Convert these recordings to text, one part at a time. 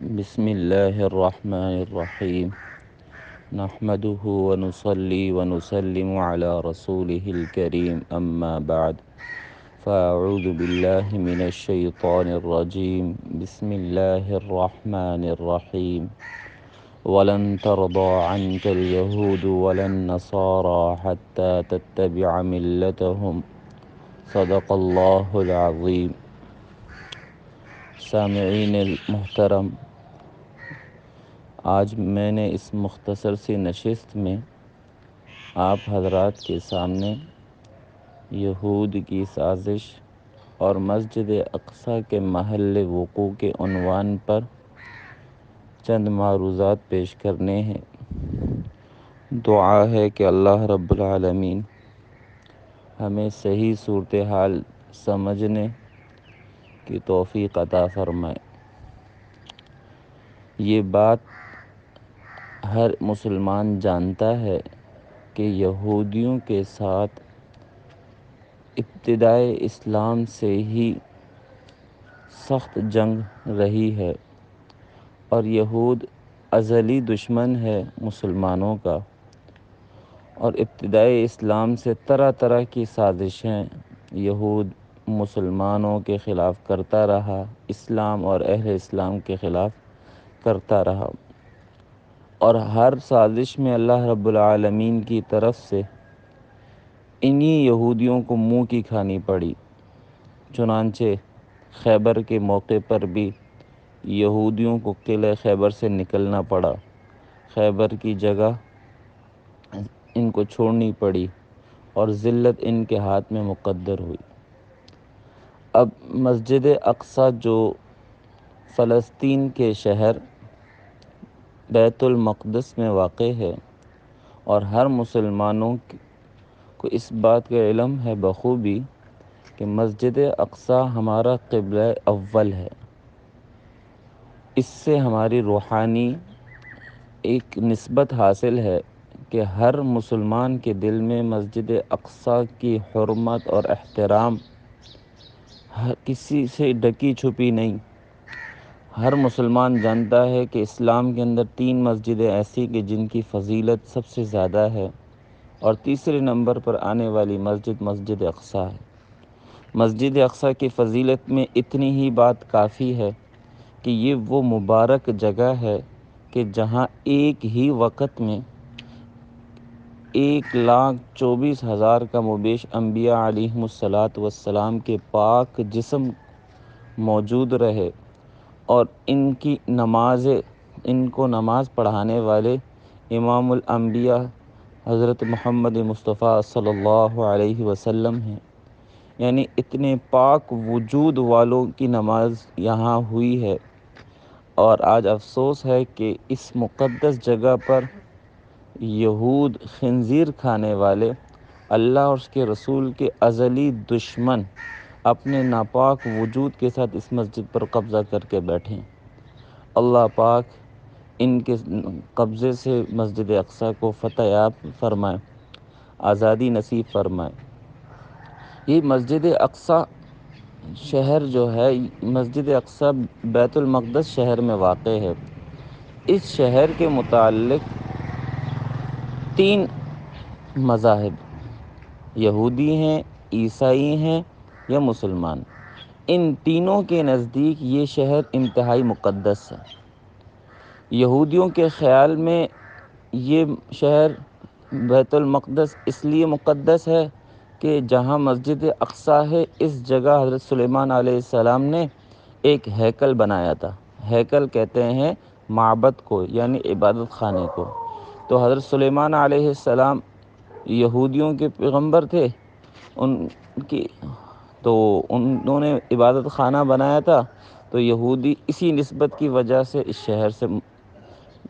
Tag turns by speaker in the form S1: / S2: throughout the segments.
S1: بسم الله الرحمن الرحيم نحمده ونصلي ونسلم على رسوله الكريم أما بعد فأعوذ بالله من الشيطان الرجيم بسم الله الرحمن الرحيم ولن ترضى عنك اليهود ولا النصارى حتى تتبع ملتهم صدق الله العظيم. سامعین المحترم، آج میں نے اس مختصر سی نشست میں آپ حضرات کے سامنے یہود کی سازش اور مسجد اقصیٰ کے محل وقوع کے عنوان پر چند معروضات پیش کرنے ہیں۔ دعا ہے کہ اللہ رب العالمین ہمیں صحیح صورتحال سمجھنے کی توفیق عطا فرمائے۔ یہ بات ہر مسلمان جانتا ہے کہ یہودیوں کے ساتھ ابتدائے اسلام سے ہی سخت جنگ رہی ہے اور یہود ازلی دشمن ہے مسلمانوں کا، اور ابتدائے اسلام سے طرح طرح کی سازشیں یہود مسلمانوں کے خلاف کرتا رہا، اسلام اور اہل اسلام کے خلاف کرتا رہا، اور ہر سازش میں اللہ رب العالمین کی طرف سے انہی یہودیوں کو منہ کی کھانی پڑی۔ چنانچہ خیبر کے موقع پر بھی یہودیوں کو قلعہ خیبر سے نکلنا پڑا، خیبر کی جگہ ان کو چھوڑنی پڑی اور ذلت ان کے ہاتھ میں مقدر ہوئی۔ اب مسجد اقصیٰ جو فلسطین کے شہر بیت المقدس میں واقع ہے، اور ہر مسلمانوں کو اس بات کا علم ہے بخوبی کہ مسجد اقصیٰ ہمارا قبلہ اول ہے۔ اس سے ہماری روحانی ایک نسبت حاصل ہے کہ ہر مسلمان کے دل میں مسجد اقصیٰ کی حرمت اور احترام کسی سے ڈکی چھپی نہیں۔ ہر مسلمان جانتا ہے کہ اسلام کے اندر 3 مسجدیں ایسی کہ جن کی فضیلت سب سے زیادہ ہے، اور تیسرے نمبر پر آنے والی مسجد اقصیٰ ہے۔ مسجد اقصیٰ کی فضیلت میں اتنی ہی بات کافی ہے کہ یہ وہ مبارک جگہ ہے کہ جہاں ایک ہی وقت میں 1,24,000 کم و بیش انبیاء علیہم الصلاۃ کے پاک جسم موجود رہے، اور ان کو نماز پڑھانے والے امام الانبیاء حضرت محمد مصطفیٰ صلی اللہ علیہ وسلم ہیں۔ یعنی اتنے پاک وجود والوں کی نماز یہاں ہوئی ہے، اور آج افسوس ہے کہ اس مقدس جگہ پر یہود خنزیر کھانے والے، اللہ اور اس کے رسول کے ازلی دشمن اپنے ناپاک وجود کے ساتھ اس مسجد پر قبضہ کر کے بیٹھے ہیں۔ اللہ پاک ان کے قبضے سے مسجد اقصیٰ کو فتح یاب فرمائے، آزادی نصیب فرمائے۔ یہ مسجد اقصیٰ شہر جو ہے، مسجد اقصیٰ بیت المقدس شہر میں واقع ہے۔ اس شہر کے متعلق 3 مذاہب، یہودی ہیں، عیسائی ہیں یا مسلمان، ان تینوں کے نزدیک یہ شہر انتہائی مقدس ہے۔ یہودیوں کے خیال میں یہ شہر بیت المقدس اس لیے مقدس ہے کہ جہاں مسجد اقصیٰ ہے، اس جگہ حضرت سلیمان علیہ السلام نے ایک ہیکل بنایا تھا۔ ہیکل کہتے ہیں معبد کو، یعنی عبادت خانے کو۔ تو حضرت سلیمان علیہ السلام یہودیوں کے پیغمبر تھے، تو انہوں نے عبادت خانہ بنایا تھا، تو یہودی اسی نسبت کی وجہ سے اس شہر سے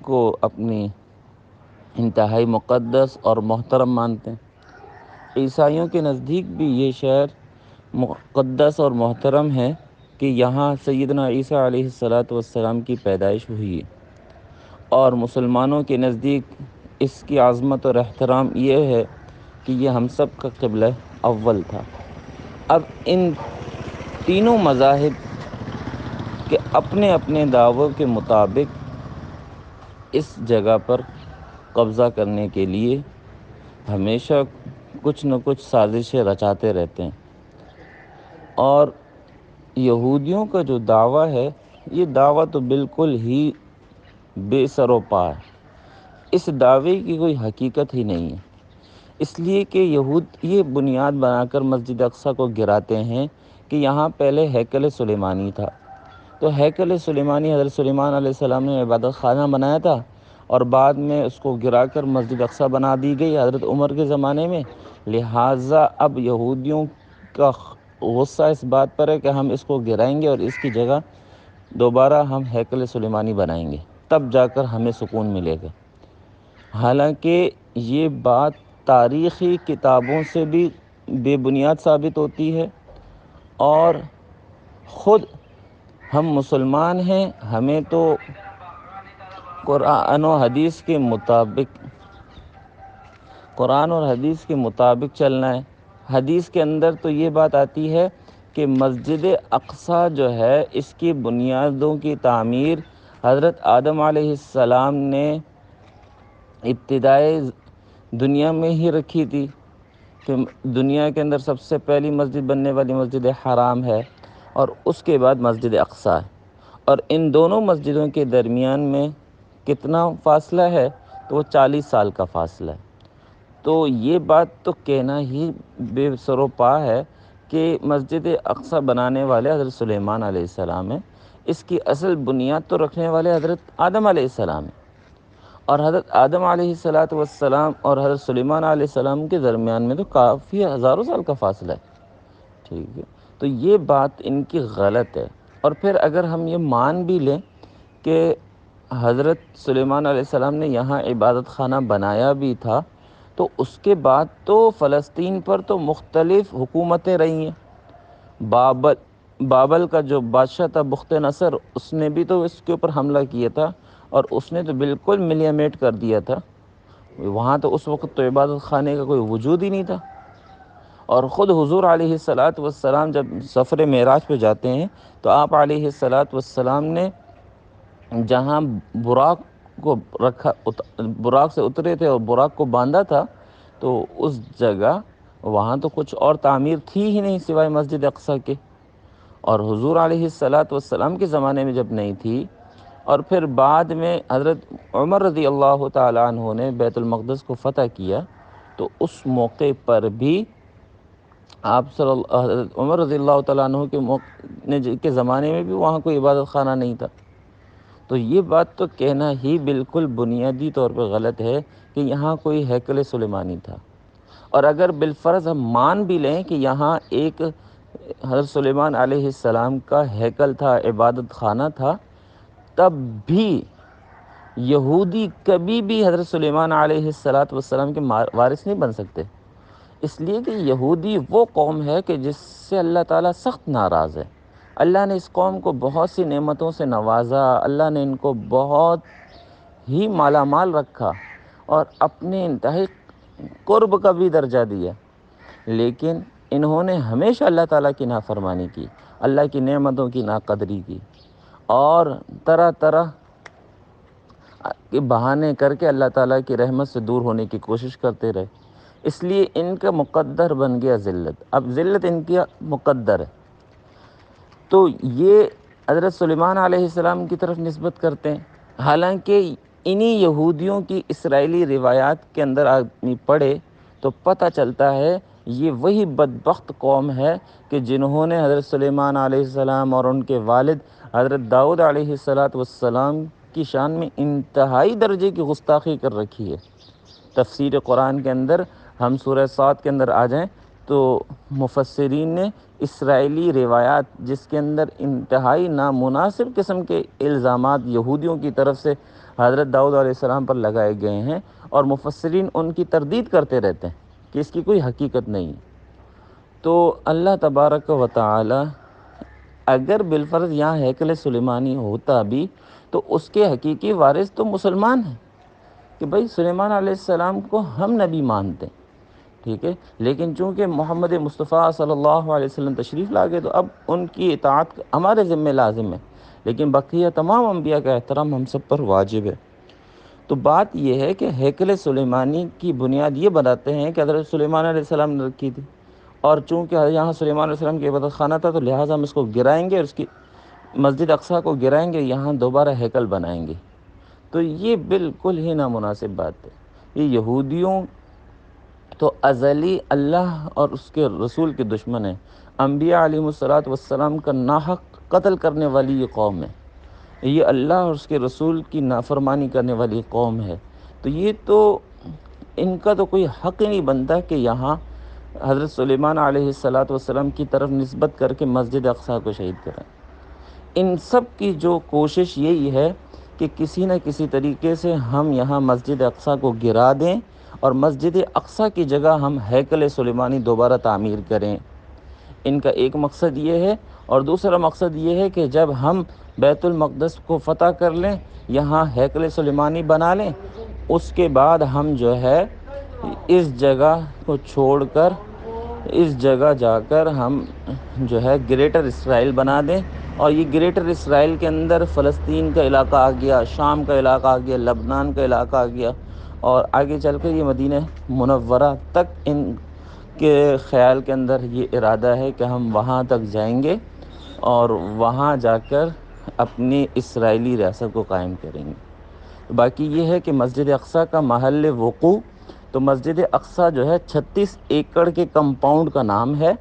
S1: کو اپنی انتہائی مقدس اور محترم مانتے ہیں۔ عیسائیوں کے نزدیک بھی یہ شہر مقدس اور محترم ہے کہ یہاں سیدنا عیسیٰ علیہ السلام کی پیدائش ہوئی ہے، اور مسلمانوں کے نزدیک اس کی عظمت اور احترام یہ ہے کہ یہ ہم سب کا قبلہ اول تھا۔ اب ان تینوں مذاہب کہ اپنے اپنے دعووں کے مطابق اس جگہ پر قبضہ کرنے کے لیے ہمیشہ کچھ نہ کچھ سازشیں رچاتے رہتے ہیں۔ اور یہودیوں کا جو دعویٰ ہے، یہ دعویٰ تو بالکل ہی بے سر و پا ہے۔ اس دعوے کی کوئی حقیقت ہی نہیں ہے، اس لیے کہ یہود یہ بنیاد بنا کر مسجد اقصیٰ کو گراتے ہیں کہ یہاں پہلے ہیکل سلیمانی تھا، تو ہیکل سلیمانی حضرت سلیمان علیہ السلام نے عبادت خانہ بنایا تھا، اور بعد میں اس کو گرا کر مسجد اقصیٰ بنا دی گئی حضرت عمر کے زمانے میں۔ لہٰذا اب یہودیوں کا غصہ اس بات پر ہے کہ ہم اس کو گرائیں گے اور اس کی جگہ دوبارہ ہم ہیکل سلیمانی بنائیں گے، تب جا کر ہمیں سکون ملے گا۔ حالانکہ یہ بات تاریخی کتابوں سے بھی بے بنیاد ثابت ہوتی ہے، اور خود ہم مسلمان ہیں، ہمیں تو قرآن و حدیث کے مطابق چلنا ہے۔ حدیث کے اندر تو یہ بات آتی ہے کہ مسجد اقصیٰ جو ہے اس کی بنیادوں کی تعمیر حضرت آدم علیہ السلام نے ابتدائے دنیا میں ہی رکھی تھی، کہ دنیا کے اندر سب سے پہلی مسجد بننے والی مسجد حرام ہے، اور اس کے بعد مسجد اقصیٰ ہے، اور ان دونوں مسجدوں کے درمیان میں کتنا فاصلہ ہے؟ تو وہ 40 سال کا فاصلہ ہے۔ تو یہ بات تو کہنا ہی بے سر و پا ہے کہ مسجد اقصیٰ بنانے والے حضرت سلیمان علیہ السلام ہیں، اس کی اصل بنیاد تو رکھنے والے حضرت آدم علیہ السلام ہیں، اور حضرت آدم علیہ السلام اور حضرت سلیمان علیہ السلام کے درمیان میں تو کافی ہزاروں سال کا فاصلہ ہے، ٹھیک ہے؟ تو یہ بات ان کی غلط ہے۔ اور پھر اگر ہم یہ مان بھی لیں کہ حضرت سلیمان علیہ السلام نے یہاں عبادت خانہ بنایا بھی تھا، تو اس کے بعد تو فلسطین پر تو مختلف حکومتیں رہی ہیں۔ بابل کا جو بادشاہ تھا بخت نصر، اس نے بھی تو اس کے اوپر حملہ کیا تھا، اور اس نے تو بالکل ملیا میٹ کر دیا تھا۔ وہاں تو اس وقت تو عبادت خانے کا کوئی وجود ہی نہیں تھا۔ اور خود حضور علیہ السلام جب سفر معراج پہ جاتے ہیں تو آپ علیہ السلام نے جہاں براق کو رکھا، براق سے اترے تھے اور براق کو باندھا تھا، تو اس جگہ وہاں تو کچھ اور تعمیر تھی ہی نہیں سوائے مسجد اقصیٰ کے، اور حضور علیہ السلام کے زمانے میں جب نہیں تھی، اور پھر بعد میں حضرت عمر رضی اللہ تعالیٰ عنہ نے بیت المقدس کو فتح کیا، تو اس موقع پر بھی حضرت عمر رضی اللہ تعالیٰ عنہ کے زمانے میں بھی وہاں کوئی عبادت خانہ نہیں تھا۔ تو یہ بات تو کہنا ہی بالکل بنیادی طور پہ غلط ہے کہ یہاں کوئی ہیکل سلیمانی تھا۔ اور اگر بالفرض ہم مان بھی لیں کہ یہاں ایک حضرت سلیمان علیہ السلام کا ہیکل تھا، عبادت خانہ تھا، تب بھی یہودی کبھی بھی حضرت سلیمان علیہ السلام کے وارث نہیں بن سکتے، اس لیے کہ یہودی وہ قوم ہے کہ جس سے اللہ تعالیٰ سخت ناراض ہے۔ اللہ نے اس قوم کو بہت سی نعمتوں سے نوازا، اللہ نے ان کو بہت ہی مالا مال رکھا، اور اپنے انتہائی قرب کا بھی درجہ دیا، لیکن انہوں نے ہمیشہ اللہ تعالیٰ کی نافرمانی کی، اللہ کی نعمتوں کی ناقدری کی، اور طرح طرح کے بہانے کر کے اللہ تعالیٰ کی رحمت سے دور ہونے کی کوشش کرتے رہے، اس لیے ان کا مقدر بن گیا ذلت۔ اب ذلت ان کی مقدر ہے، تو یہ حضرت سلیمان علیہ السلام کی طرف نسبت کرتے ہیں، حالانکہ انہی یہودیوں کی اسرائیلی روایات کے اندر آدمی پڑھے تو پتہ چلتا ہے یہ وہی بدبخت قوم ہے کہ جنہوں نے حضرت سلیمان علیہ السلام اور ان کے والد حضرت داؤد علیہ السلام کی شان میں انتہائی درجے کی گستاخی کر رکھی ہے۔ تفسیر قرآن کے اندر ہم سورہ صاد کے اندر آ جائیں تو مفسرین نے اسرائیلی روایات جس کے اندر انتہائی نامناسب قسم کے الزامات یہودیوں کی طرف سے حضرت داؤد علیہ السلام پر لگائے گئے ہیں، اور مفسرین ان کی تردید کرتے رہتے ہیں کہ اس کی کوئی حقیقت نہیں ہے۔ تو اللہ تبارک و تعالی اگر بالفرض یہاں ہیکل سلیمانی ہوتا بھی تو اس کے حقیقی وارث تو مسلمان ہیں، کہ بھئی سلیمان علیہ السلام کو ہم نبی مانتے ہیں، ٹھیک ہے، لیکن چونکہ محمد مصطفیٰ صلی اللہ علیہ وسلم تشریف لا گئے تو اب ان کی اطاعت ہمارے ذمہ لازم ہے، لیکن بقیہ تمام انبیاء کا احترام ہم سب پر واجب ہے۔ تو بات یہ ہے کہ ہیکل سلیمانی کی بنیاد یہ بناتے ہیں کہ حضرت سلیمان علیہ السلام نے رکھی تھی، اور چونکہ یہاں سلیمان علیہ السلام کی عبادت خانہ تھا تو لہٰذا ہم اس کو گرائیں گے، اور اس کی مسجد اقصیٰ کو گرائیں گے، یہاں دوبارہ ہیکل بنائیں گے۔ تو یہ بالکل ہی نامناسب بات ہے۔ یہ یہودیوں تو ازلی اللہ اور اس کے رسول کے دشمن ہیں، انبیاء علیہ الصلوۃ والسلام کا ناحق قتل کرنے والی یہ قوم ہے، یہ اللہ اور اس کے رسول کی نافرمانی کرنے والی قوم ہے۔ تو یہ تو ان کا تو کوئی حق ہی نہیں بنتا کہ یہاں حضرت سلیمان علیہ الصلوۃ والسلام کی طرف نسبت کر کے مسجد اقصیٰ کو شہید کریں۔ ان سب کی جو کوشش یہی ہے کہ کسی نہ کسی طریقے سے ہم یہاں مسجد اقصیٰ کو گرا دیں اور مسجد اقصیٰ کی جگہ ہم ہیکل سلیمانی دوبارہ تعمیر کریں۔ ان کا ایک مقصد یہ ہے، اور دوسرا مقصد یہ ہے کہ جب ہم بیت المقدس کو فتح کر لیں، یہاں ہیکل سلیمانی بنا لیں، اس کے بعد ہم جو ہے اس جگہ کو چھوڑ کر اس جگہ جا کر ہم جو ہے گریٹر اسرائیل بنا دیں، اور یہ گریٹر اسرائیل کے اندر فلسطین کا علاقہ آ گیا، شام کا علاقہ آ گیا، لبنان کا علاقہ آ گیا، اور آگے چل کر یہ مدینہ منورہ تک ان کے خیال کے اندر یہ ارادہ ہے کہ ہم وہاں تک جائیں گے اور وہاں جا کر اپنی اسرائیلی ریاست کو قائم کریں گے۔ باقی یہ ہے کہ مسجد اقصیٰ کا محل وقوع، تو مسجد اقصیٰ جو ہے 36 ایکڑ کے کمپاؤنڈ کا نام ہے،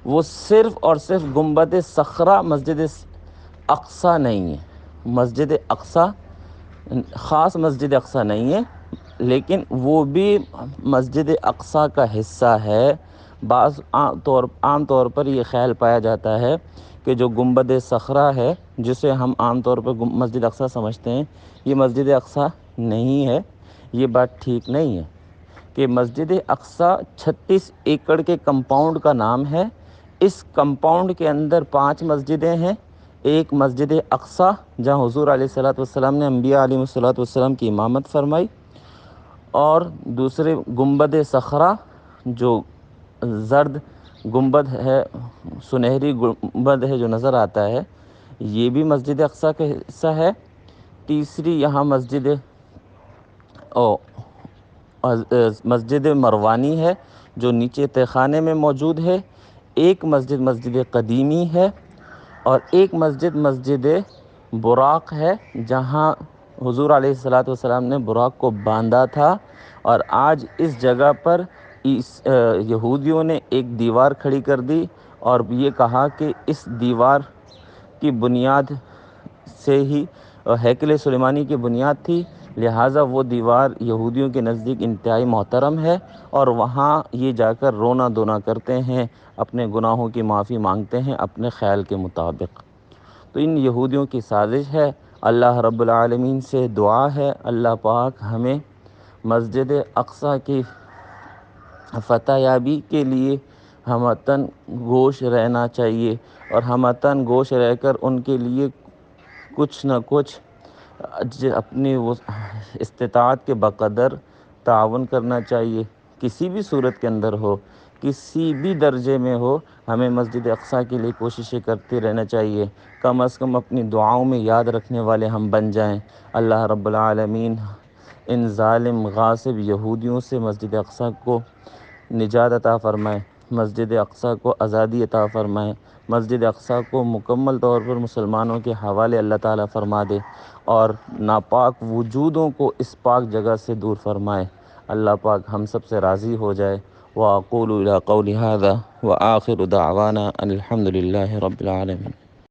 S1: وہ صرف اور صرف گنبد صخرہ مسجد اقصیٰ نہیں ہے۔ مسجد اقصیٰ خاص مسجد اقصیٰ نہیں ہے، لیکن وہ بھی مسجد اقصیٰ کا حصہ ہے۔ عام طور پر یہ خیال پایا جاتا ہے کہ جو گنبد صخرہ ہے، جسے ہم عام طور پر مسجد اقصیٰ سمجھتے ہیں، یہ مسجد اقصیٰ نہیں ہے۔ یہ بات ٹھیک نہیں ہے کہ مسجد اقصیٰ 36 ایکڑ کے کمپاؤنڈ کا نام ہے۔ اس کمپاؤنڈ کے اندر 5 مسجدیں ہیں، ایک مسجد اقصیٰ جہاں حضور علیہ الصلوۃ والسلام نے انبیاء علیہ الصلوۃ والسلام کی امامت فرمائی، اور دوسرے گنبد صخرہ جو زرد گنبد ہے، سنہری گنبد ہے جو نظر آتا ہے، یہ بھی مسجد اقصیٰ کا حصہ ہے۔ تیسری یہاں مسجد مروانی ہے جو نیچے تہہ خانے میں موجود ہے، ایک مسجد قدیمی ہے، اور ایک مسجد براق ہے جہاں حضور علیہ الصلوۃ والسلام نے براق کو باندھا تھا، اور آج اس جگہ پر یہودیوں نے ایک دیوار کھڑی کر دی اور یہ کہا کہ اس دیوار کی بنیاد سے ہی ہیکل سلیمانی کی بنیاد تھی، لہٰذا وہ دیوار یہودیوں کے نزدیک انتہائی محترم ہے، اور وہاں یہ جا کر رونا دھونا کرتے ہیں، اپنے گناہوں کی معافی مانگتے ہیں اپنے خیال کے مطابق۔ تو ان یہودیوں کی سازش ہے۔ اللہ رب العالمین سے دعا ہے اللہ پاک ہمیں مسجد اقصیٰ کی فتح یابی کے لیے ہمتاً گوش رہنا چاہیے، اور ہمتاً گوش رہ کر ان کے لیے کچھ نہ کچھ اپنی استطاعت کے بقدر تعاون کرنا چاہیے، کسی بھی صورت کے اندر ہو، کسی بھی درجے میں ہو، ہمیں مسجد اقصیٰ کے لیے کوششیں کرتے رہنا چاہیے، کم از کم اپنی دعاؤں میں یاد رکھنے والے ہم بن جائیں۔ اللہ رب العالمین ان ظالم غاصب یہودیوں سے مسجد اقصیٰ کو نجات عطا فرمائے، مسجد اقصیٰ کو آزادی عطا فرمائے، مسجد اقصیٰ کو مکمل طور پر مسلمانوں کے حوالے اللہ تعالیٰ فرما دے، اور ناپاک وجودوں کو اس پاک جگہ سے دور فرمائے۔ اللہ پاک ہم سب سے راضی ہو جائے۔ وَأَقُولُ إِلَىٰ قَوْلِ هَٰذَا وَآخِرُ دَعْوَانَا أَنِ الْحَمْدُ لِلَّهِ رَبِّ الْعَالَمِينَ۔